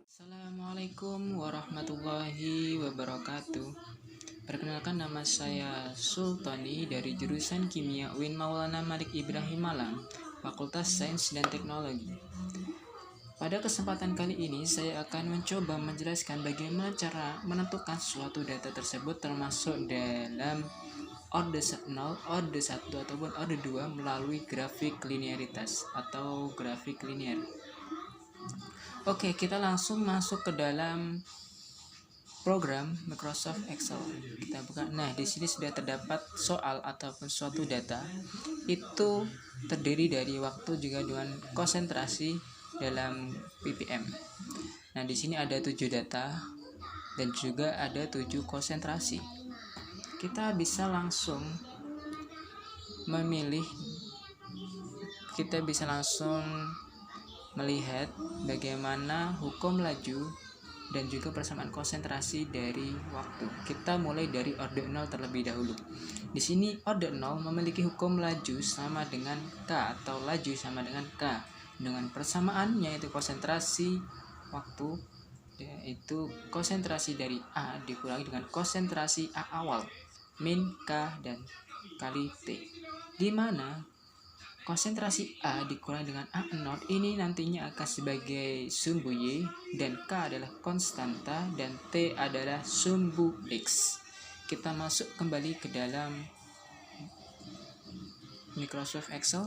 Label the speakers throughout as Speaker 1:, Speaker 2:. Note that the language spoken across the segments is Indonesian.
Speaker 1: Assalamualaikum warahmatullahi wabarakatuh. Perkenalkan, nama saya Sultani dari jurusan Kimia UIN Maulana Malik Ibrahim Malang, Fakultas Sains dan Teknologi. Pada kesempatan kali ini saya akan mencoba menjelaskan bagaimana cara menentukan suatu data tersebut termasuk dalam orde 0, orde 1 ataupun orde 2 melalui grafik linearitas atau grafik linear. Oke, kita langsung masuk ke dalam program Microsoft Excel. Kita buka. Nah, di sini sudah terdapat soal ataupun suatu data. Itu terdiri dari waktu juga dengan konsentrasi dalam ppm. Nah, di sini ada 7 data dan juga ada 7 konsentrasi. Kita bisa langsung memilih, kita bisa langsung melihat bagaimana hukum laju dan juga persamaan konsentrasi dari waktu. Kita mulai dari orde 0 terlebih dahulu. Di sini orde 0 memiliki hukum laju sama dengan K atau laju sama dengan K dengan persamaannya yaitu konsentrasi waktu, yaitu konsentrasi dari A dikurangi dengan konsentrasi A awal min K dan kali T, di mana konsentrasi A dikurangi dengan A0 ini nantinya akan sebagai sumbu Y dan K adalah konstanta dan T adalah sumbu X. Kita masuk kembali ke dalam Microsoft Excel.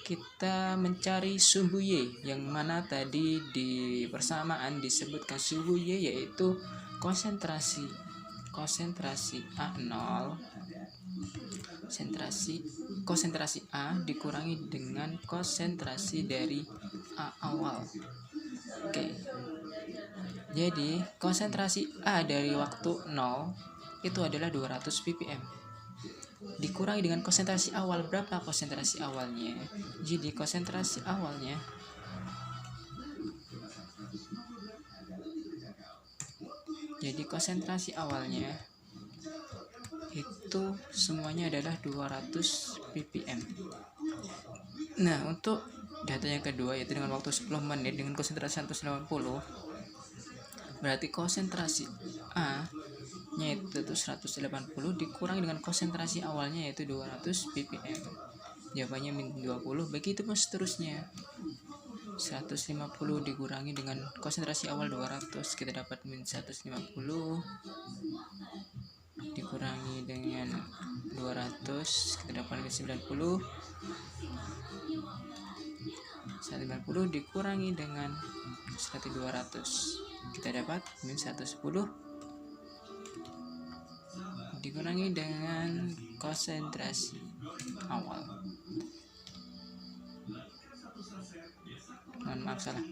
Speaker 1: Kita mencari sumbu Y yang mana tadi di persamaan disebutkan sumbu Y yaitu konsentrasi A0 konsentrasi A dikurangi dengan konsentrasi dari A awal. Oke. Jadi konsentrasi A dari waktu 0 itu adalah 200 ppm. Dikurangi dengan konsentrasi awal, berapa konsentrasi awalnya? Jadi konsentrasi awalnya itu semuanya adalah 200 ppm. Nah, untuk data yang kedua yaitu dengan waktu 10 menit dengan konsentrasi 180, berarti konsentrasi A nya itu 180 dikurangi dengan konsentrasi awalnya yaitu 200 ppm. Jawabannya min 20. Begitu pun seterusnya. 150 dikurangi dengan konsentrasi awal 200, kita dapat min 150 dikurangi dengan 200, kita dapat min 90. 150 dikurangi dengan 1200, kita dapat min 110 dikurangi dengan konsentrasi awal. Maaf, salah.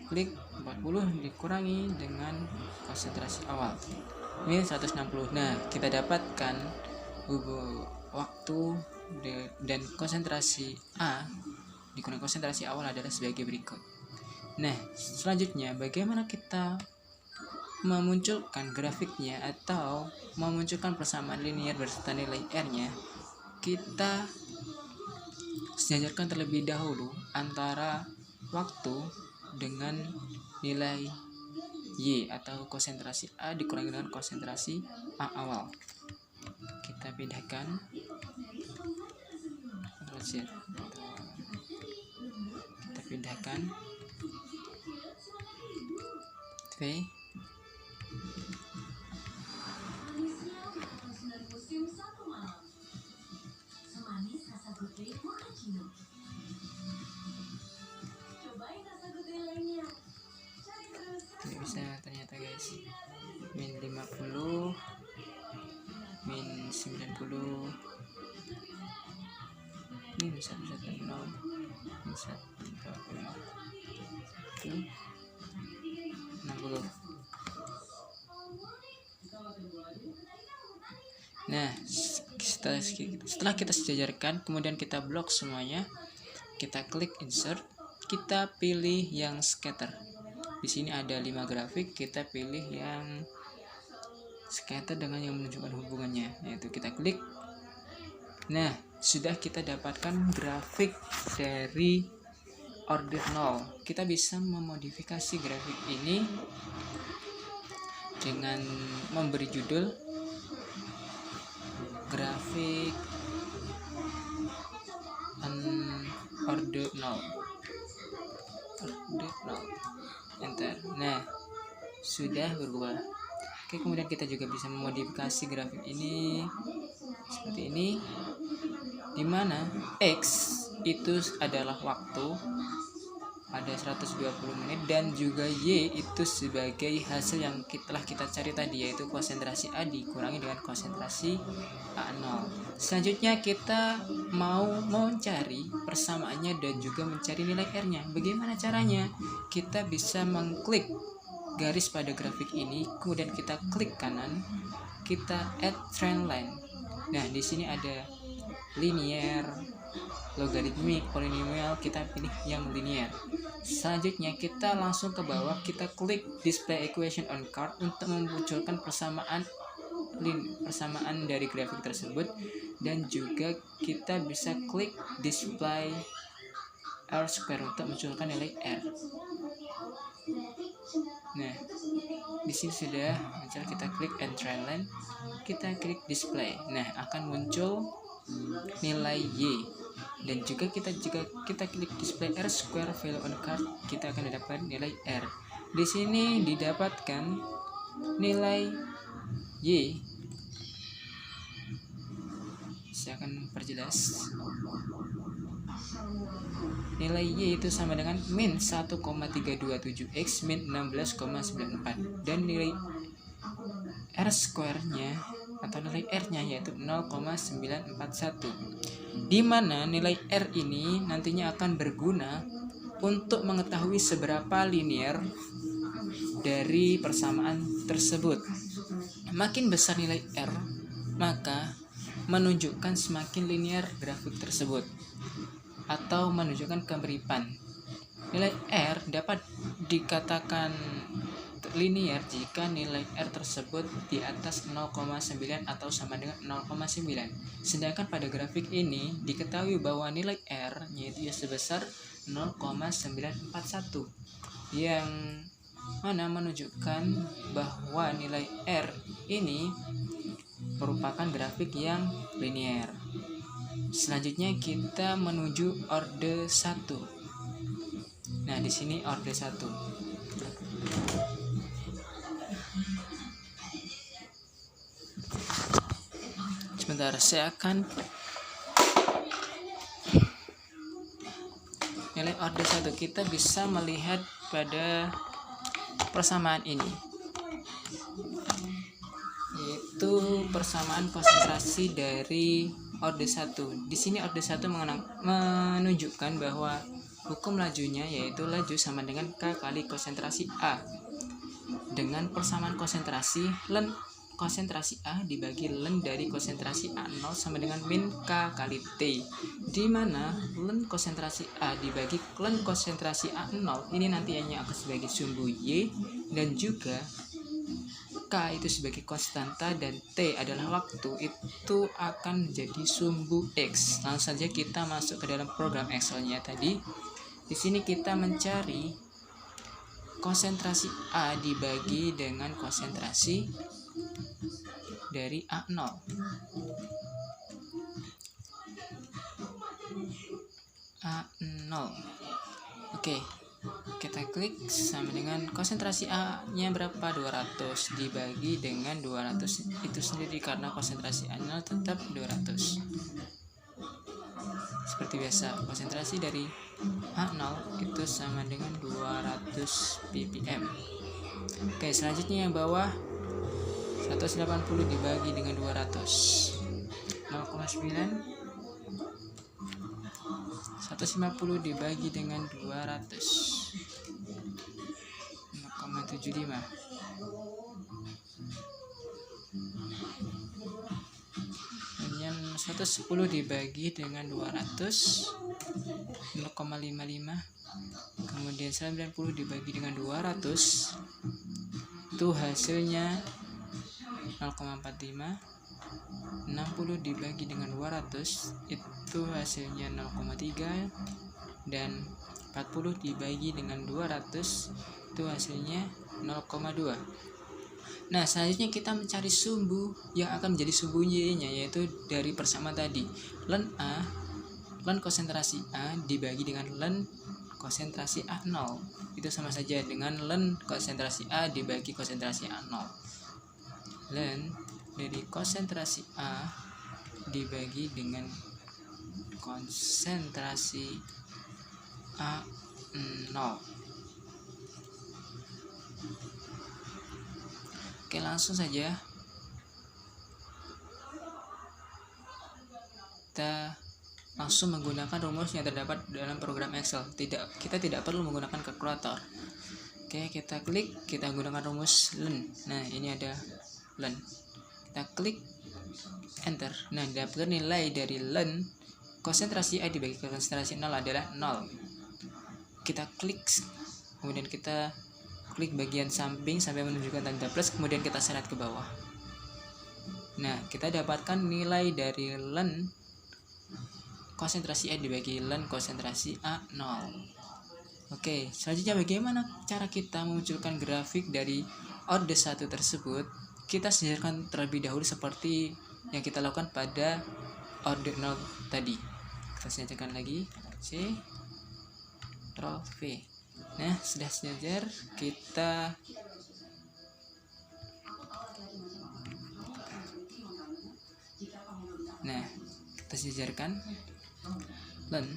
Speaker 1: Klik 40 dikurangi dengan konsentrasi awal. Ini 160. Nah, kita dapatkan waktu dan konsentrasi A dikurangi konsentrasi awal adalah sebagai berikut. Nah, selanjutnya bagaimana kita memunculkan grafiknya atau memunculkan persamaan linear beserta nilai R-nya? Kita sejajarkan terlebih dahulu antara waktu dengan nilai Y atau konsentrasi A dikurangi dengan konsentrasi A awal. Kita pindahkan V. Tidak bisa ternyata guys. Min 50, min 90, min 110, min 140, 60. Nah, setelah kita sejajarkan, kemudian kita blok semuanya, kita klik insert, kita pilih yang scatter. Di sini ada 5 grafik, kita pilih yang scatter dengan yang menunjukkan hubungannya, yaitu kita klik. Nah, sudah kita dapatkan grafik dari order 0. Kita bisa memodifikasi grafik ini dengan memberi judul grafik order 0. Enter. Nah, sudah berubah. Oke, kemudian kita juga bisa memodifikasi grafik ini seperti ini, di mana X itu adalah waktu, ada 120 menit, dan juga Y itu sebagai hasil yang telah kita cari tadi, yaitu konsentrasi A dikurangi dengan konsentrasi A0. Selanjutnya kita mau mencari persamaannya dan juga mencari nilai R-nya. Bagaimana caranya? Kita bisa mengklik garis pada grafik ini, kemudian kita klik kanan, kita add trend line. Nah, di sini ada linear, logaritmik, polinomial, kita pilih yang linear. Selanjutnya kita langsung ke bawah, kita klik display equation on chart untuk memunculkan persamaan dari grafik tersebut, dan juga kita bisa klik display R square untuk memunculkan nilai R. Nah, di sini sudah muncul, kita klik and trend line, kita klik display. Nah, akan muncul nilai Y, dan juga kita klik display R square value on card, kita akan mendapatkan nilai R. Di sini didapatkan nilai Y. Saya akan perjelas. Nilai Y itu sama dengan min 1,327x min 16,94, dan nilai R square-nya atau nilai R-nya yaitu 0,941, di mana nilai R ini nantinya akan berguna untuk mengetahui seberapa linear dari persamaan tersebut. Makin besar nilai R, maka menunjukkan semakin linear grafik tersebut atau menunjukkan kemiripan. Nilai R dapat dikatakan linear jika nilai R tersebut di atas 0,9 atau sama dengan 0,9. Sedangkan pada grafik ini diketahui bahwa nilai R-nya itu sebesar 0,941, yang mana menunjukkan bahwa nilai R ini merupakan grafik yang linear. Selanjutnya kita menuju orde 1. Nah, di sini orde 1. Sebentar, saya akan nilai orde 1. Kita bisa melihat pada persamaan ini, yaitu persamaan konsentrasi dari orde 1. Di sini orde 1 menunjukkan bahwa hukum lajunya yaitu laju sama dengan K kali konsentrasi A, dengan persamaan konsentrasi len konsentrasi A dibagi len dari konsentrasi A0 sama dengan min K kali T, di mana len konsentrasi A dibagi len konsentrasi A0 ini nantinya akan sebagai sumbu Y, dan juga K itu sebagai konstanta dan T adalah waktu, itu akan menjadi sumbu X. Langsung saja kita masuk ke dalam program Excel-nya tadi. Di sini kita mencari konsentrasi A dibagi dengan konsentrasi dari A0. A0. Oke. Kita klik sama dengan konsentrasi A-nya berapa? 200 dibagi dengan 200 itu sendiri, karena konsentrasi A0 tetap 200. Seperti biasa, konsentrasi dari A0 itu sama dengan 200 ppm. Oke, selanjutnya yang bawah 180 dibagi dengan 200, 0,9. 150 dibagi dengan 200, 0,75. Kemudian 110 dibagi dengan 200, 0,55. Kemudian 90 dibagi dengan 200, itu hasilnya 0,45. 60 dibagi dengan 200 itu hasilnya 0,3, dan 40 dibagi dengan 200 itu hasilnya 0,2. Nah, selanjutnya kita mencari sumbu yang akan menjadi sumbu Y-nya, yaitu dari persamaan tadi. Ln konsentrasi A dibagi dengan ln konsentrasi A0. Itu sama saja dengan ln konsentrasi A dibagi konsentrasi A0. Ln dari konsentrasi A dibagi dengan konsentrasi A0. Oke, langsung saja kita langsung menggunakan rumus yang terdapat dalam program Excel. Kita tidak perlu menggunakan kalkulator. Oke, kita klik, kita gunakan rumus ln. Nah, ini ada ln. Kita klik enter. Nah, dapatkan nilai dari ln konsentrasi A dibagi konsentrasi 0 adalah 0. Kita klik, kemudian kita klik bagian samping sampai menunjukkan tanda plus, kemudian kita seret ke bawah. Nah, kita dapatkan nilai dari ln konsentrasi A dibagi ln konsentrasi A0. Oke, selanjutnya bagaimana cara kita memunculkan grafik dari orde 1 tersebut? Kita sejarkan terlebih dahulu seperti yang kita lakukan pada orde 0 tadi. Kita sejarkan lagi, C, Ctrl V. Nah, sudah sejajar, kita sejarkan ln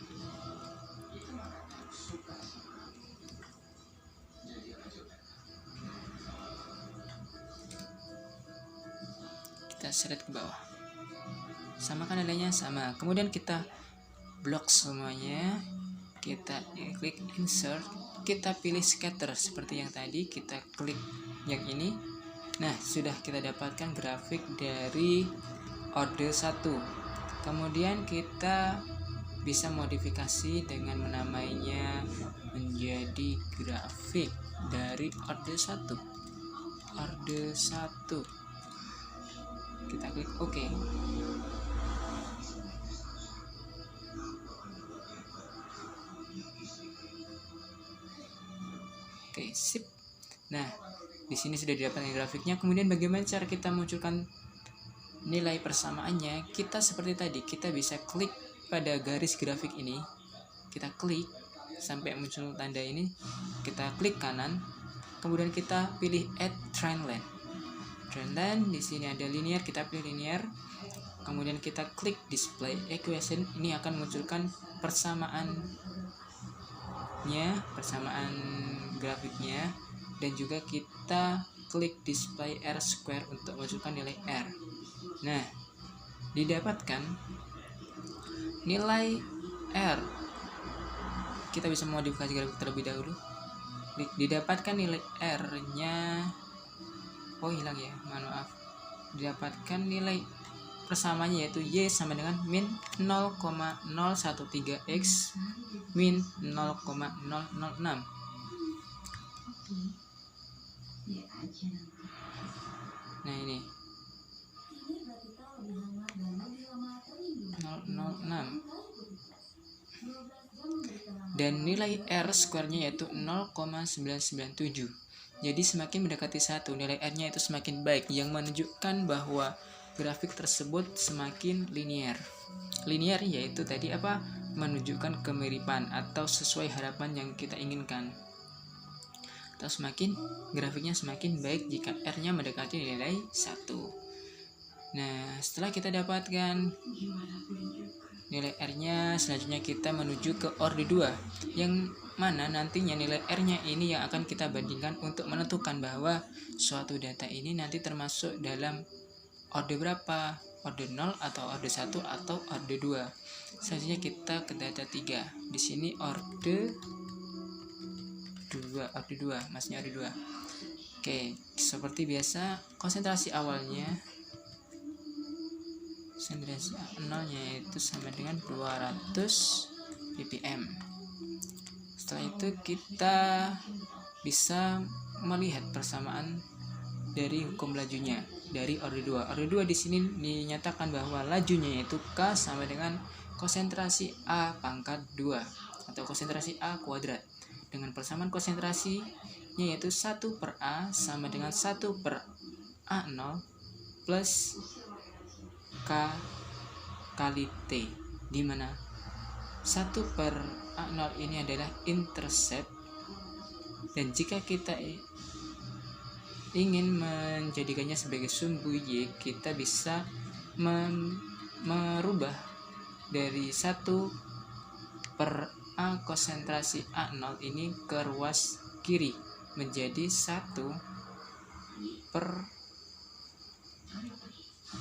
Speaker 1: kita seret ke bawah, samakan nilainya sama, kemudian kita blok semuanya, kita klik insert, kita pilih scatter seperti yang tadi, kita klik yang ini. Nah, sudah kita dapatkan grafik dari orde 1. Kemudian kita bisa modifikasi dengan menamainya menjadi grafik dari orde 1. Orde 1. Kita klik OK. Oke, sip. Nah, di sini sudah didapatkan grafiknya. Kemudian bagaimana cara kita munculkan nilai persamaannya? Kita seperti tadi, kita bisa klik pada garis grafik ini. Kita klik sampai muncul tanda ini. Kita klik kanan. Kemudian kita pilih add trendline. Trendline di sini ada linear, kita pilih linear. Kemudian kita klik display equation. Ini akan munculkan persamaan grafiknya, dan juga kita klik display R square untuk munculkan nilai R. Nah, didapatkan nilai R. Kita bisa modifikasi grafik terlebih dahulu. Didapatkan nilai R-nya, hilang ya, maaf. Didapatkan nilai persamaannya yaitu Y sama dengan min 0,013x min 0,006. Nah, ini 006, dan nilai R square-nya yaitu 0,997. Jadi semakin mendekati 1, nilai R-nya itu semakin baik, yang menunjukkan bahwa grafik tersebut semakin linear. Linear yaitu tadi apa? Menunjukkan kemiripan atau sesuai harapan yang kita inginkan. Atau grafiknya semakin baik jika R-nya mendekati nilai 1. Nah, setelah kita dapatkan nilai R-nya, selanjutnya kita menuju ke orde 2, yang mana nantinya nilai R-nya ini yang akan kita bandingkan untuk menentukan bahwa suatu data ini nanti termasuk dalam orde berapa, orde 0 atau orde 1 atau orde 2. Selanjutnya kita ke data 3. Di sini orde 2, maksudnya orde 2. Oke, seperti biasa konsentrasi awalnya, konsentrasi A0-nya itu sama dengan 200 ppm. Setelah itu kita bisa melihat persamaan dari hukum lajunya. dari orde 2. Orde 2 di sini dinyatakan bahwa lajunya yaitu K sama dengan konsentrasi A pangkat 2 atau konsentrasi A kuadrat. Dengan persamaan konsentrasinya yaitu 1 per A sama dengan 1 per A0 plus K kali T, di mana 1 per A0 ini adalah intercept, dan jika kita ingin menjadikannya sebagai sumbu Y, kita bisa merubah dari 1 per A konsentrasi A0 ini ke ruas kiri menjadi 1 per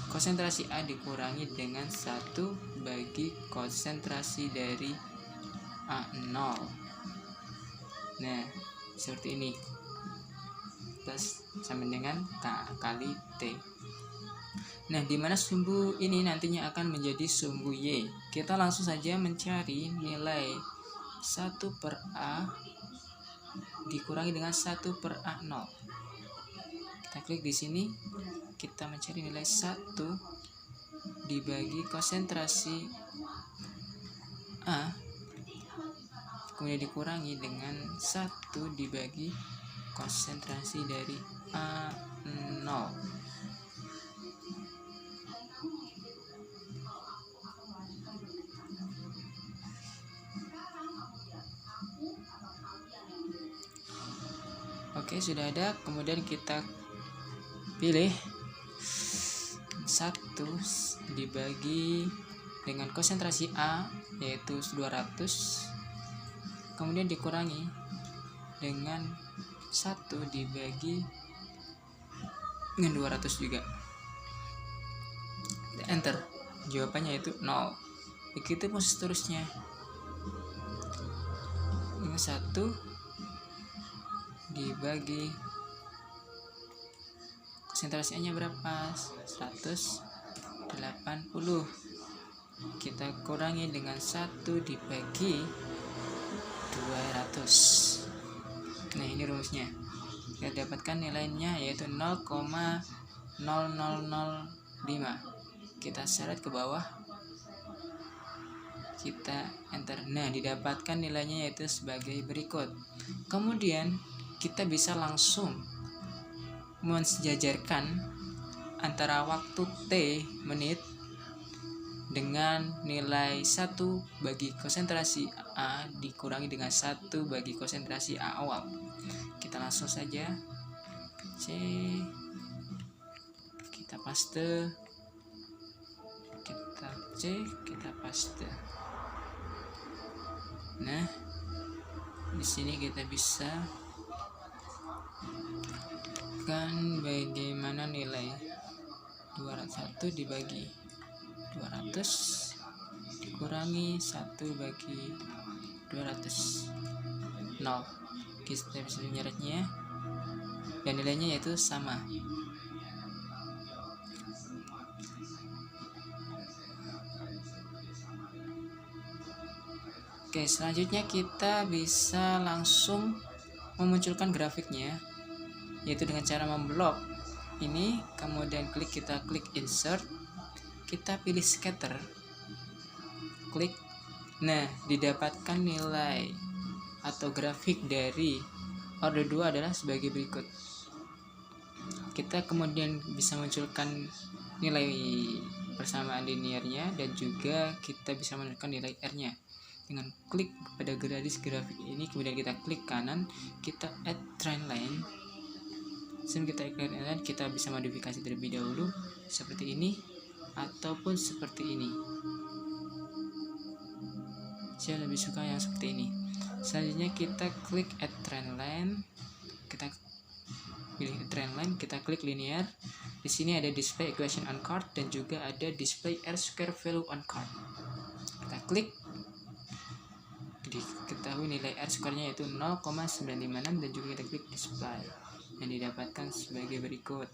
Speaker 1: konsentrasi A dikurangi dengan 1 bagi konsentrasi dari A0. Nah, seperti ini. Plus sama dengan K kali T. Nah, di mana sumbu ini nantinya akan menjadi sumbu Y. Kita langsung saja mencari nilai 1 per A dikurangi dengan 1 per A0. Kita klik di sini, kita mencari nilai 1 dibagi konsentrasi A, kemudian dikurangi dengan 1 dibagi konsentrasi dari A0. Oke, sudah ada. Kemudian kita pilih 1 dibagi dengan konsentrasi A yaitu 200, kemudian dikurangi dengan 1 dibagi dengan 200 juga. Enter, jawabannya itu 0. Begitu pun seterusnya. Dengan 1 dibagi konsentrasi A nya berapa? 180. Kita kurangi dengan 1 dibagi 200. Nah, ini rumusnya. Kita dapatkan nilainya yaitu 0,0005. Kita seret ke bawah, kita enter. Nah, didapatkan nilainya yaitu sebagai berikut. Kemudian kita bisa langsung mensejajarkan antara waktu T menit dengan nilai 1 bagi konsentrasi A dikurangi dengan 1 bagi konsentrasi A awal. Kita langsung saja C, kita paste, kita C, kita paste. Nah, di sini kita bisa kan bagaimana nilai 201 dibagi 200 dikurangi 1 bagi 200, 0. Kita bisa menyeretnya dan nilainya yaitu sama. Oke, selanjutnya kita bisa langsung memunculkan grafiknya, yaitu dengan cara memblok ini, kemudian kita klik insert, kita pilih scatter, klik. Nah, didapatkan nilai atau grafik dari orde 2 adalah sebagai berikut. Kita kemudian bisa munculkan nilai persamaan linearnya dan juga kita bisa menentukan nilai R-nya dengan klik pada garis grafik ini, kemudian kita klik kanan, kita add trend line. Sebelum kita add trend line, kita bisa modifikasi terlebih dahulu seperti ini ataupun seperti ini. Saya lebih suka yang seperti ini. Selanjutnya kita klik add trend line, kita pilih trend line, kita klik linear. Di sini ada display equation on card dan juga ada display R square value on card. Kita klik, diketahui nilai R square-nya yaitu 0,956 dan juga kita klik display yang didapatkan sebagai berikut.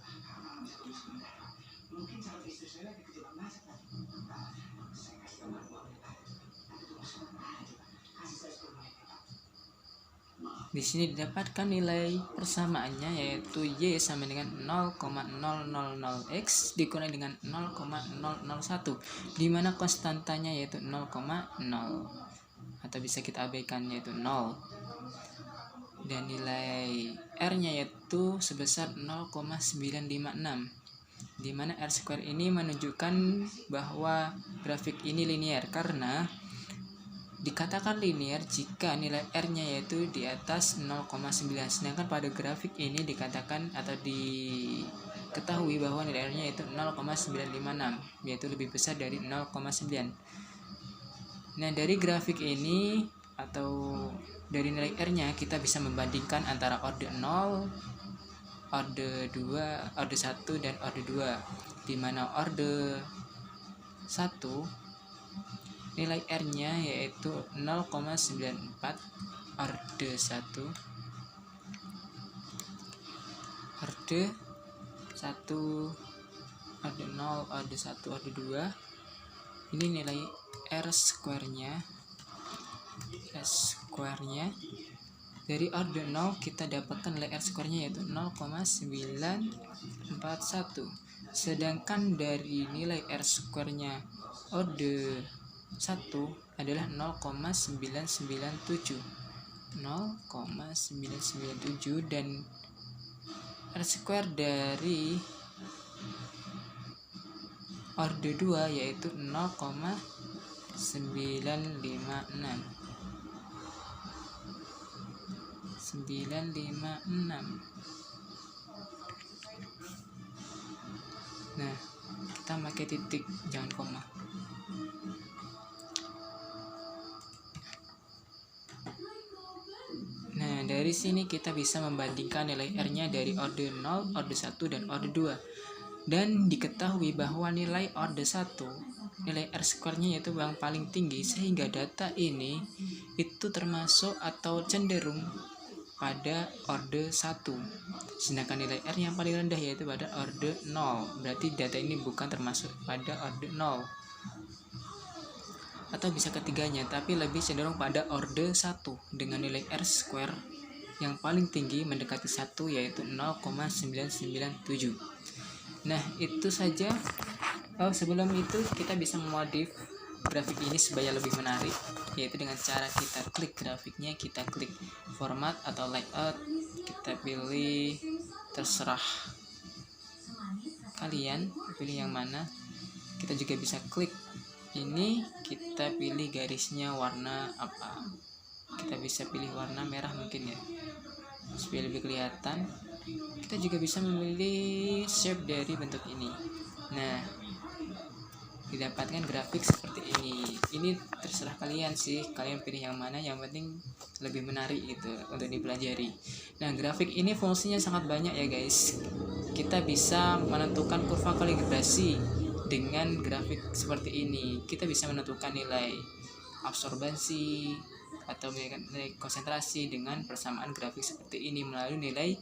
Speaker 1: Di Di sini didapatkan nilai persamaannya yaitu Y sama dengan 0,000x dikurangi dengan 0,001, di mana konstantanya yaitu 0,0 atau bisa kita abaikan yaitu 0, dan nilai R-nya yaitu sebesar 0,956, di mana R square ini menunjukkan bahwa grafik ini linear karena dikatakan linear jika nilai R-nya yaitu di atas 0,9, sedangkan pada grafik ini dikatakan atau diketahui bahwa nilai R-nya yaitu 0,956, yaitu lebih besar dari 0,9. Nah, dari grafik ini atau dari nilai R-nya kita bisa membandingkan antara orde 0, orde 2, orde 1 dan orde 2, di mana orde 1 nilai R-nya yaitu 0,94, orde 1, orde 1, orde 0, orde 1, orde 2. Ini nilai R square-nya. Dari orde 0 kita dapatkan nilai R square-nya yaitu 0,941. Sedangkan dari nilai R square-nya orde 1 adalah 0,997, dan R square dari orde 2 yaitu 956. Nah, kita pakai titik, jangan koma. Nah, dari sini kita bisa membandingkan nilai R-nya dari orde 0, orde 1, dan orde 2. Dan diketahui bahwa nilai orde 1, nilai R square-nya yaitu yang paling tinggi, sehingga data ini itu termasuk atau cenderung pada orde 1. Sedangkan nilai R yang paling rendah yaitu pada orde 0. Berarti data ini bukan termasuk pada orde 0. Atau bisa ketiganya, tapi lebih cenderung pada orde 1 dengan nilai R square yang paling tinggi mendekati 1 yaitu 0,997. Nah, itu saja. Sebelum itu kita bisa memodif grafik ini supaya lebih menarik, yaitu dengan cara kita klik grafiknya, kita klik format atau layout, kita pilih, terserah kalian pilih yang mana. Kita juga bisa klik ini, kita pilih garisnya warna apa, kita bisa pilih warna merah mungkin ya supaya lebih kelihatan. Kita juga bisa memilih shape dari bentuk ini. Nah, didapatkan grafik seperti ini terserah kalian sih, kalian pilih yang mana, yang penting lebih menarik gitu untuk dipelajari. Nah, grafik ini fungsinya sangat banyak ya guys. Kita bisa menentukan kurva kalibrasi dengan grafik seperti ini. Kita bisa menentukan nilai absorbansi atau nilai konsentrasi dengan persamaan grafik seperti ini melalui nilai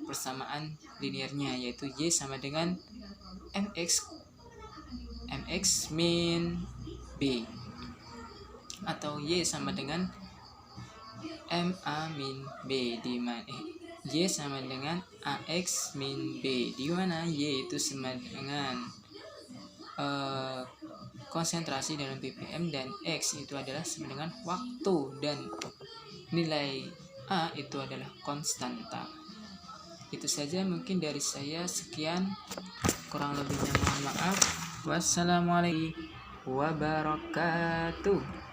Speaker 1: persamaan linearnya, yaitu Y sama dengan mx min b, atau Y sama dengan ma min b, di mana Y sama dengan ax min b, di mana Y itu sama dengan konsentrasi dalam ppm, dan X itu adalah sama dengan waktu, dan nilai A itu adalah konstanta. Itu saja mungkin dari saya, sekian, kurang lebihnya mohon maaf. Wassalamualaikum wabarakatuh.